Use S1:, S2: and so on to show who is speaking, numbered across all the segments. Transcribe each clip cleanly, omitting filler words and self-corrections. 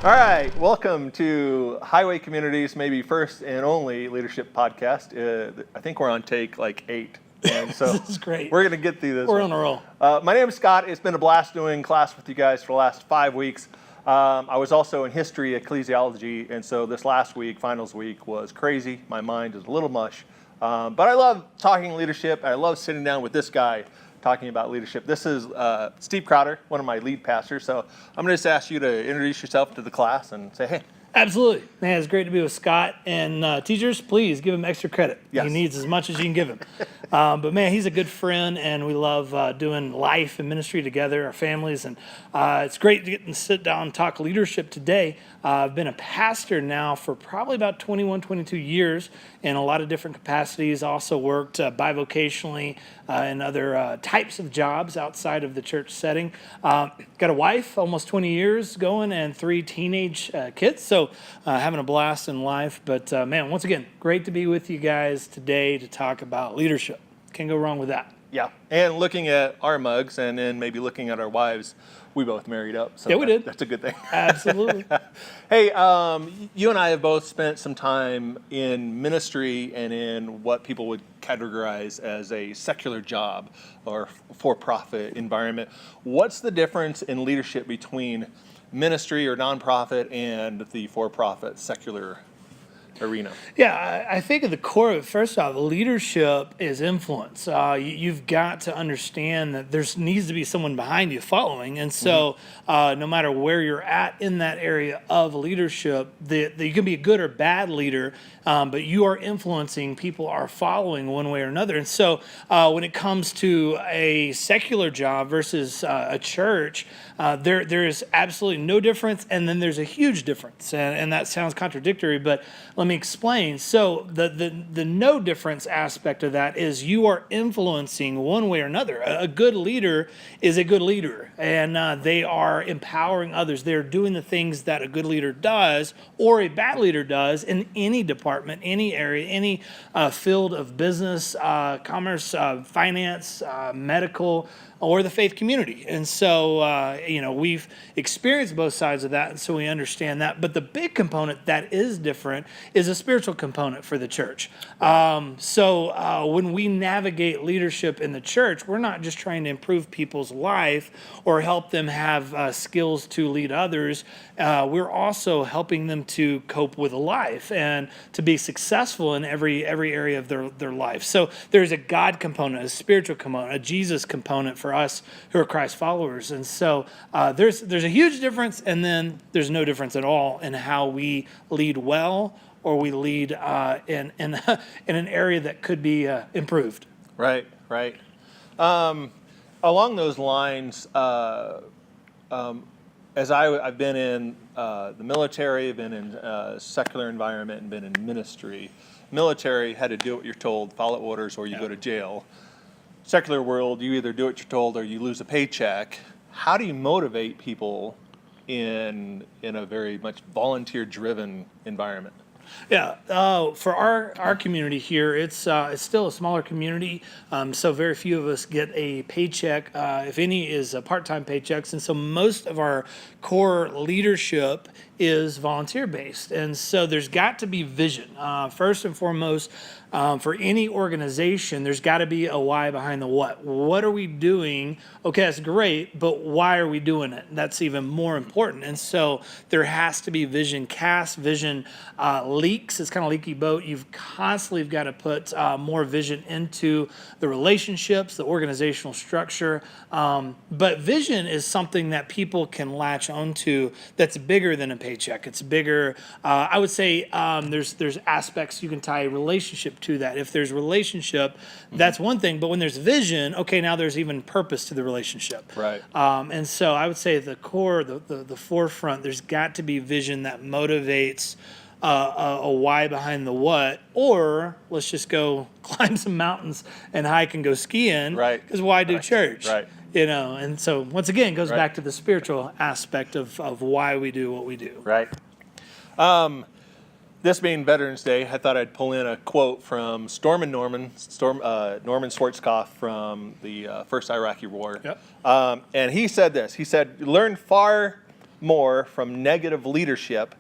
S1: All right, welcome to Highway Community's maybe first and only leadership podcast. I think we're on take like 8, and so
S2: This is great.
S1: We're going to get through this.
S2: We're
S1: one.
S2: on a roll.
S1: My name is Scott. It's been a blast doing class with you guys for the last 5 weeks. I was also in history, ecclesiology, and so this last week, finals week, was crazy. My mind is a little mush, but I love talking leadership. I love sitting down with this guy talking about leadership. This is Steve Crowder, one of my lead pastors. So I'm going to just ask you to introduce yourself to the class and say, hey.
S2: Absolutely. Man, it's great to be with Scott. And teachers, please give him extra credit.
S1: Yes.
S2: He needs as much as you can give him. But man, he's a good friend, and we love doing life and ministry together, our families. And it's great to get and sit down and talk leadership today. I've been a pastor now for probably about 21, 22 years in a lot of different capacities. Also worked bivocationally in other types of jobs outside of the church setting. Got a wife, almost 20 years going, and 3 teenage kids. So having a blast in life. But man, once again, great to be with you guys today to talk about leadership. Can't go wrong with that.
S1: Yeah, and looking at our mugs and then maybe looking at our wives, we both married up. So
S2: yeah, we did.
S1: That's a good thing.
S2: Absolutely.
S1: Hey, you and I have both spent some time in ministry and in what people would categorize as a secular job or for-profit environment. What's the difference in leadership between ministry or nonprofit and the for-profit secular arena?
S2: Yeah, I think at the core of it, first off, leadership is influence. You've got to understand that there needs to be someone behind you following. And so no matter where you're at in that area of leadership, you can be a good or bad leader, but you are influencing, people are following one way or another. And so when it comes to a secular job versus a church, there is absolutely no difference, and then there's a huge difference. And that sounds contradictory, but let me explain. So the no difference aspect of that is you are influencing one way or another. A good leader is a good leader, and they are empowering others. They're doing the things that a good leader does or a bad leader does in any department, any area, any field of business, commerce, finance, medical, or the faith community. And so, we've experienced both sides of that, and so we understand that. But the big component that is different is a spiritual component for the church. So when we navigate leadership in the church, we're not just trying to improve people's life or help them have skills to lead others. We're also helping them to cope with life and to be successful in every area of their life. So there's a God component, a spiritual component, a Jesus component for us who are Christ followers. And so there's a huge difference, and then there's no difference at all in how we lead well or we lead in an area that could be improved.
S1: Right. Along those lines, as I've been in the military, I've been in a secular environment, and been in ministry. Military had to do what you're told, follow orders, or you go to jail. Secular world, you either do what you're told or you lose a paycheck. How do you motivate people in a very much volunteer-driven environment?
S2: Yeah, for our community here, it's still a smaller community, so very few of us get a paycheck, if any is part-time paychecks, and so most of our core leadership is volunteer-based, and so there's got to be vision. First and foremost, for any organization, there's got to be a why behind the what. What are we doing? Okay, that's great, but why are we doing it? That's even more important. And so there has to be vision. Cast vision leaks. It's kind of leaky boat. You've constantly got to put more vision into the relationships, the organizational structure. But vision is something that people can latch onto that's bigger than a paycheck. It's bigger. I would say there's aspects you can tie a relationship to that. If there's relationship, that's one thing. But when there's vision, okay, now there's even purpose to the relationship.
S1: Right.
S2: And so I would say the core, the forefront, there's got to be vision that motivates a why behind the what, or let's just go climb some mountains and hike and go skiing.
S1: Right.
S2: Because why do church?
S1: Right.
S2: And so once again, it goes back to the spiritual aspect of why we do what we do.
S1: Right. This being Veterans Day, I thought I'd pull in a quote from Norman Schwarzkopf from the First Iraqi War.
S2: Yep.
S1: And he said this. He said, learn far more from negative leadership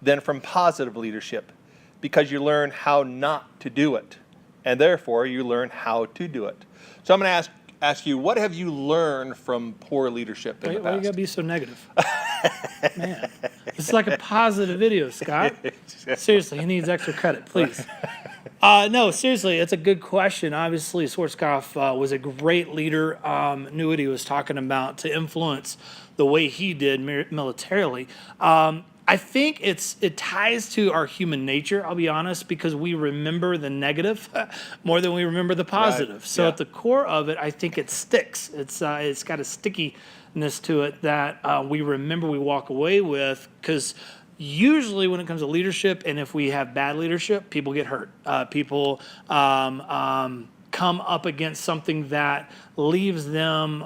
S1: than from positive leadership, because you learn how not to do it, and therefore you learn how to do it. So I'm going to ask you, what have you learned from poor leadership in the
S2: Why you
S1: past?
S2: gotta be so negative? Man, this is like a positive video, Scott. Seriously, he needs extra credit, please. No, seriously, it's a good question. Obviously, Schwarzkopf was a great leader, knew what he was talking about to influence the way he did militarily. I think it ties to our human nature, I'll be honest, because we remember the negative more than we remember the positive. So
S1: Yeah.
S2: at the core of it, I think it sticks. It's got a stickiness to it that we remember, we walk away with, because usually when it comes to leadership, and if we have bad leadership, people get hurt. People come up against something that leaves them,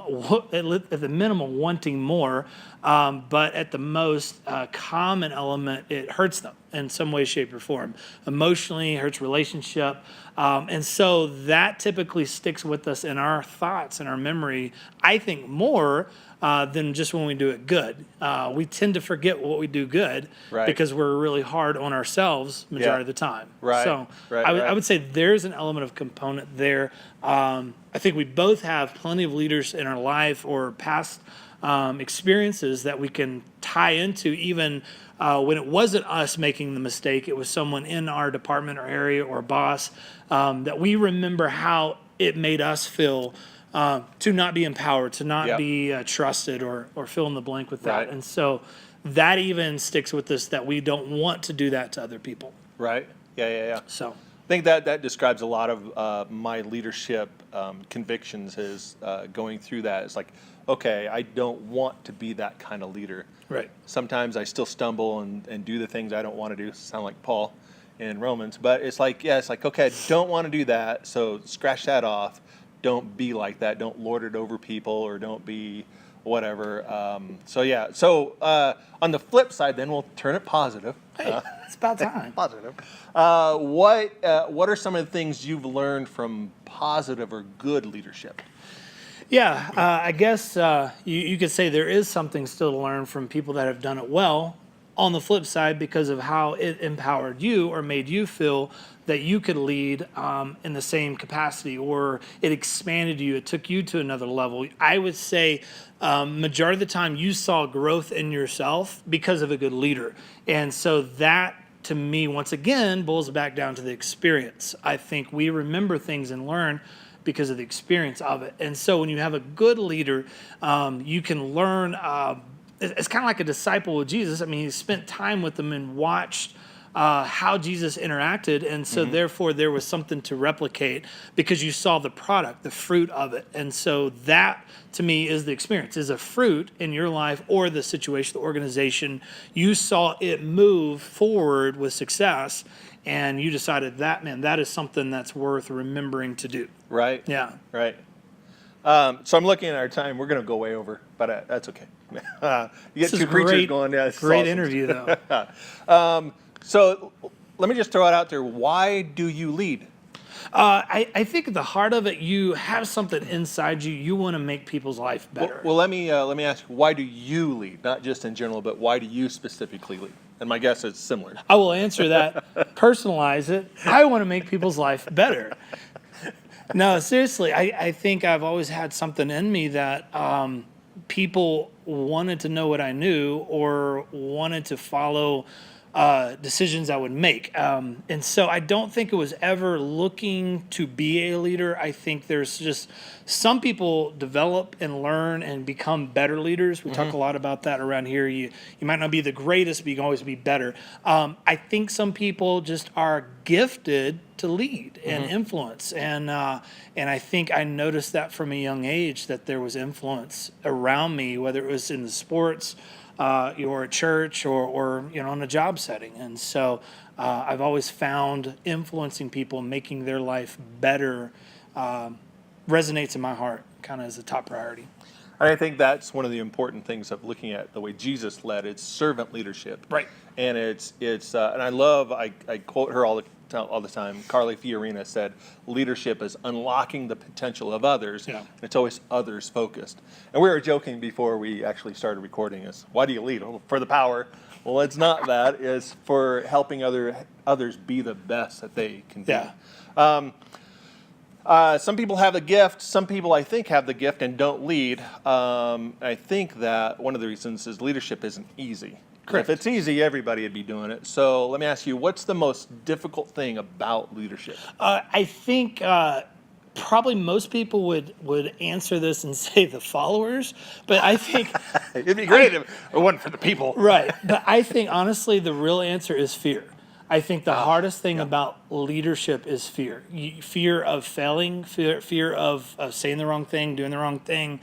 S2: at the minimum, wanting more, but at the most common element, it hurts them in some way, shape, or form. Emotionally, hurts relationship. And so that typically sticks with us in our thoughts and our memory, I think, more than just when we do it good. We tend to forget what we do good
S1: Right.
S2: because we're really hard on ourselves majority of the time.
S1: Right.
S2: So
S1: Right,
S2: I would say there's an element of component there. I think we both have plenty of leaders in our life or past experiences that we can tie into, even when it wasn't us making the mistake, it was someone in our department or area or boss, that we remember how it made us feel to not be empowered, to not
S1: Yep.
S2: be trusted, or fill in the blank with that.
S1: Right.
S2: And so that even sticks with us, that we don't want to do that to other people.
S1: Right? Yeah.
S2: So
S1: I think that describes a lot of my leadership convictions, is going through that. It's like, okay, I don't want to be that kind of leader.
S2: right.
S1: Sometimes I still stumble and do the things I don't want to do. Sound like Paul in Romans. But it's like, okay, I don't want to do that, so scratch that off. Don't be like that. Don't lord it over people, or don't be whatever. So on the flip side, then we'll turn it positive.
S2: Hey, it's about time.
S1: Positive. What are some of the things you've learned from positive or good leadership?
S2: Yeah, I guess you could say there is something still to learn from people that have done it well. On the flip side, because of how it empowered you or made you feel that you could lead in the same capacity, or it expanded you, it took you to another level. I would say majority of the time you saw growth in yourself because of a good leader. And so that, to me, once again, boils back down to the experience. I think we remember things and learn because of the experience of it. And so when you have a good leader, you can learn. It's kind of like a disciple of Jesus. I mean, he spent time with them and watched how Jesus interacted. And so therefore there was something to replicate because you saw the product, the fruit of it. And so that, to me, is the experience, is a fruit in your life or the situation, the organization. You saw it move forward with success, and you decided that is something that's worth remembering to do.
S1: Right?
S2: Yeah.
S1: Right. So I'm looking at our time. We're going to go way over, but that's okay. You get
S2: This is
S1: two preachers
S2: great,
S1: going. Yeah, this is
S2: great
S1: awesome.
S2: interview, though.
S1: So let me just throw it out there. Why do you lead?
S2: I think at the heart of it, you have something inside you. You want to make people's life better.
S1: Well, let me ask you, why do you lead? Not just in general, but why do you specifically lead? And my guess is similar.
S2: I will answer that, personalize it. I want to make people's life better. No, seriously, I think I've always had something in me that people wanted to know what I knew or wanted to follow decisions I would make. And so I don't think it was ever looking to be a leader. I think there's just some people develop and learn and become better leaders. We talk a lot about that around here. You might not be the greatest, but you can always be better. I think some people just are gifted to lead and influence. And I think I noticed that from a young age, that there was influence around me, whether it was in the sports, or at church, or in a job setting. And so I've always found influencing people, making their life better, resonates in my heart, kind of as a top priority.
S1: I think that's one of the important things of looking at the way Jesus led. It's servant leadership,
S2: Right.
S1: And it's and I quote her all the all the time. Carly Fiorina said, leadership is unlocking the potential of others.
S2: Yeah.
S1: And it's always others focused. And we were joking before we actually started recording is, why do you lead? Well, for the power. Well, it's not that. It's for helping others be the best that they can be.
S2: Yeah.
S1: Some people have a gift. Some people, I think, have the gift and don't lead. I think that one of the reasons is leadership isn't easy.
S2: Correct.
S1: If it's easy, everybody would be doing it. So let me ask you, what's the most difficult thing about leadership?
S2: I think probably most people would answer this and say the followers, but I think
S1: It'd be great if it wasn't for the people.
S2: right. But I think honestly, the real answer is fear. I think the hardest thing about leadership is fear. Fear of failing, fear of saying the wrong thing, doing the wrong thing,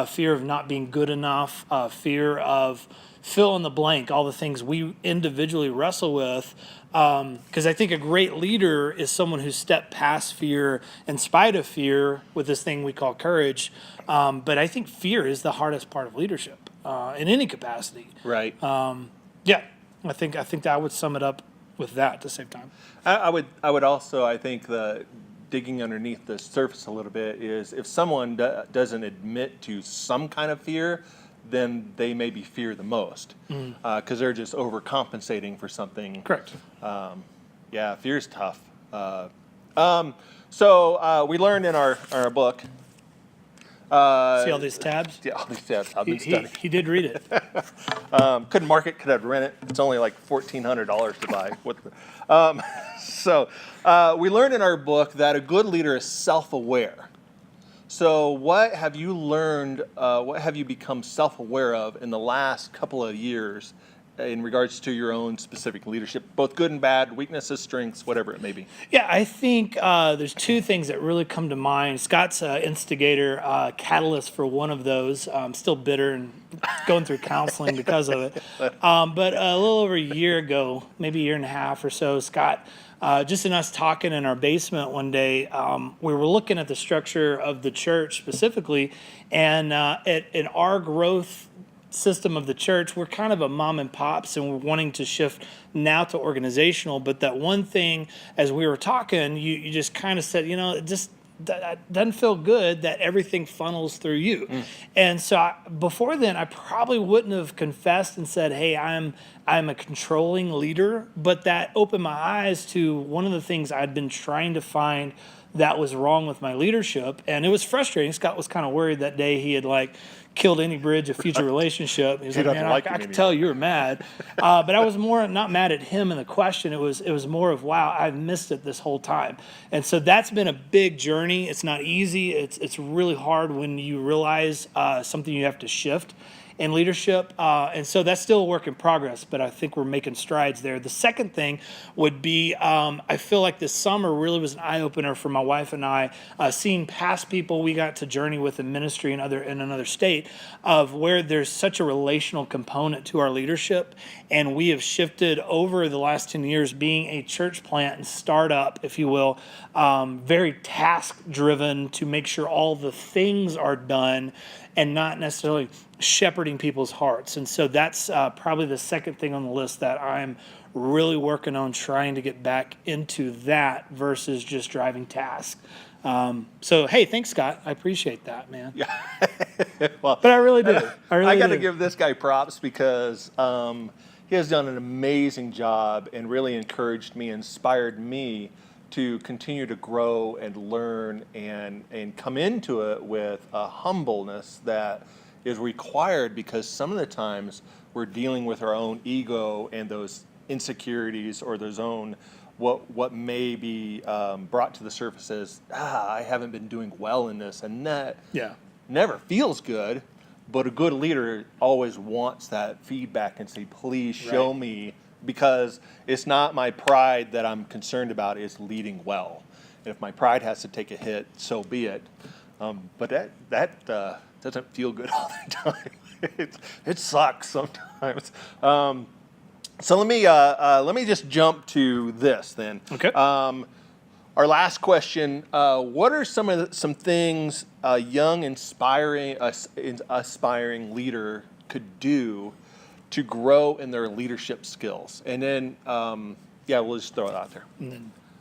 S2: fear of not being good enough, fear of fill in the blank, all the things we individually wrestle with. Because I think a great leader is someone who stepped past fear in spite of fear with this thing we call courage. But I think fear is the hardest part of leadership in any capacity.
S1: Right.
S2: Yeah, I think that I would sum it up with that to save time.
S1: I would also, I think, the digging underneath the surface a little bit is if someone doesn't admit to some kind of fear, then they maybe fear the most because they're just overcompensating for something.
S2: Correct.
S1: Yeah, fear is tough. So we learned in our book.
S2: See all these tabs?
S1: Yeah, all these tabs. I've been studying.
S2: He did read it.
S1: Couldn't mark it, could have rent it. It's only like $1,400 to buy. So we learned in our book that a good leader is self-aware. So what have you learned, what have you become self-aware of in the last couple of years in regards to your own specific leadership, both good and bad, weaknesses, strengths, whatever it may be?
S2: Yeah, I think there's two things that really come to mind. Scott's instigator, catalyst for one of those. I'm still bitter and going through counseling because of it. But a little over a year ago, maybe a year and a half or so, Scott, just in us talking in our basement one day, we were looking at the structure of the church specifically, and in our growth system of the church, we're kind of a mom and pops, and we're wanting to shift now to organizational. But that one thing, as we were talking, you just kind of said, it just that doesn't feel good that everything funnels through you. And so before then, I probably wouldn't have confessed and said, hey, I'm a controlling leader. But that opened my eyes to one of the things I'd been trying to find that was wrong with my leadership. And it was frustrating. Scott was kind of worried that day he had killed any bridge of future relationship. He was man, I could tell you were mad. But I was more not mad at him in the question. It was more of, wow, I've missed it this whole time. And so that's been a big journey. It's not easy. It's really hard when you realize something you have to shift in leadership. And so that's still a work in progress, but I think we're making strides there. The second thing would be, I feel like this summer really was an eye-opener for my wife and I, seeing past people we got to journey with in ministry in another state, of where there's such a relational component to our leadership. And we have shifted over the last 10 years being a church plant and startup, if you will, very task-driven to make sure all the things are done and not necessarily shepherding people's hearts. And so that's probably the second thing on the list that I'm really working on, trying to get back into that versus just driving tasks. So, hey, thanks, Scott. I appreciate that, man.
S1: Yeah. Well,
S2: but I really do. I
S1: got to
S2: do.
S1: give this guy props because he has done an amazing job and really encouraged me, inspired me to continue to grow and learn and come into it with a humbleness that is required, because some of the times we're dealing with our own ego and those insecurities or those own what may be brought to the surface as, I haven't been doing well in this, and that never feels good. But a good leader always wants that feedback and say, please show me, because it's not my pride that I'm concerned about, it's leading well. And if my pride has to take a hit, so be it. But that doesn't feel good all the time. It sucks sometimes. So let me just jump to this then.
S2: Okay.
S1: Our last question: what are some things a young, aspiring leader could do to grow in their leadership skills? And then, we'll just throw it out there.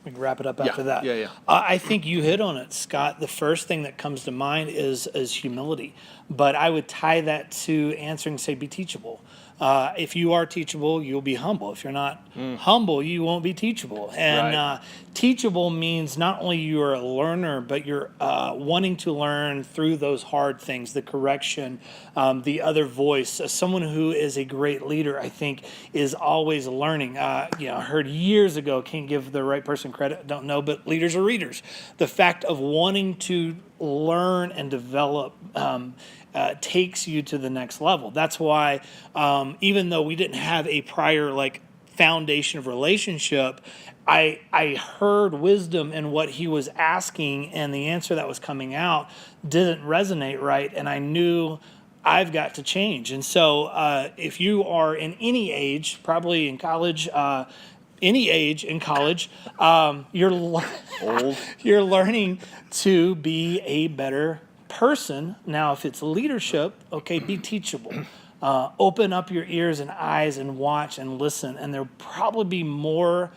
S2: We can wrap it up
S1: Yeah,
S2: after that.
S1: yeah.
S2: I think you hit on it, Scott. The first thing that comes to mind is humility, but I would tie that to answering, say, be teachable. If you are teachable, you'll be humble. If you're not humble, you won't be teachable. And
S1: Right.
S2: Teachable means not only you're a learner, but you're wanting to learn through those hard things, the correction, the other voice. Someone who is a great leader, I think, is always learning. I heard years ago, can't give the right person credit, don't know, but leaders are readers. The fact of wanting to learn and develop takes you to the next level. That's why, even though we didn't have a prior foundation of relationship, I heard wisdom in what he was asking, and the answer that was coming out didn't resonate right, and I knew I've got to change. And so, if you are in any age, probably in college, any age in college, you're
S1: Old.
S2: you're learning to be a better person. Now, if it's leadership, okay, be teachable. Open up your ears and eyes and watch and listen, and there'll probably be more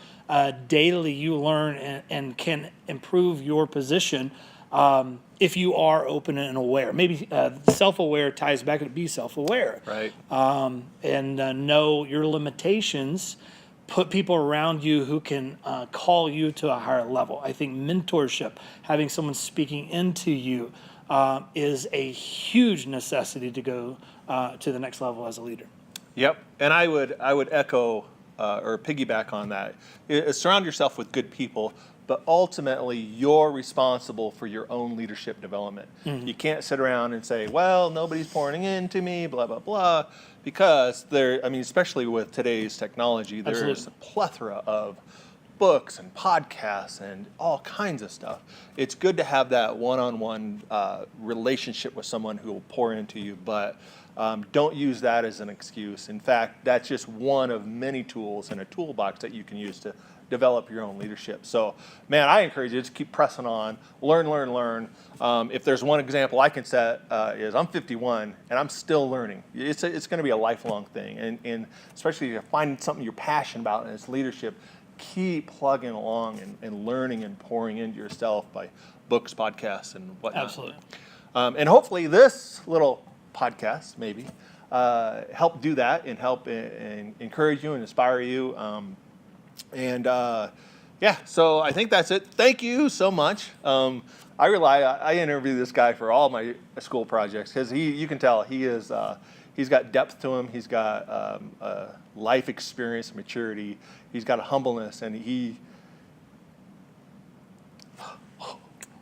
S2: daily you learn and can improve your position if you are open and aware. Maybe self-aware ties back to be self-aware.
S1: Right.
S2: And know your limitations. Put people around you who can call you to a higher level. I think mentorship, having someone speaking into you, is a huge necessity to go to the next level as a leader.
S1: Yep, and I would echo or piggyback on that. Surround yourself with good people, but ultimately you're responsible for your own leadership development. You can't sit around and say, "Well, nobody's pouring into me," blah blah blah, because especially with today's technology, there's
S2: Absolutely.
S1: a plethora of books and podcasts and all kinds of stuff. It's good to have that one-on-one relationship with someone who will pour into you, but don't use that as an excuse. In fact, that's just one of many tools in a toolbox that you can use to develop your own leadership. So, man, I encourage you to keep pressing on, learn. If there's one example I can set is I'm 51 and I'm still learning. It's going to be a lifelong thing, and especially if you find something you're passionate about and it's leadership, keep plugging along and learning and pouring into yourself by books, podcasts, and whatnot.
S2: Absolutely.
S1: And hopefully this little podcast maybe help do that and help and encourage you and inspire you. So I think that's it. Thank you so much. I interview this guy for all my school projects because you can tell he's got depth to him. He's got life experience, maturity. He's got a humbleness, and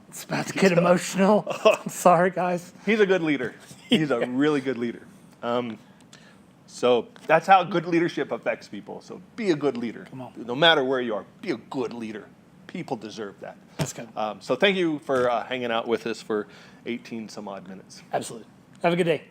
S2: It's about to get emotional. I'm sorry, guys.
S1: he's a good leader. He's a really good leader. So that's how good leadership affects people. So be a good leader.
S2: Come on.
S1: No matter where you are, be a good leader. People deserve that.
S2: That's good.
S1: So thank you for hanging out with us for 18 some odd minutes.
S2: Absolutely. Have a good day.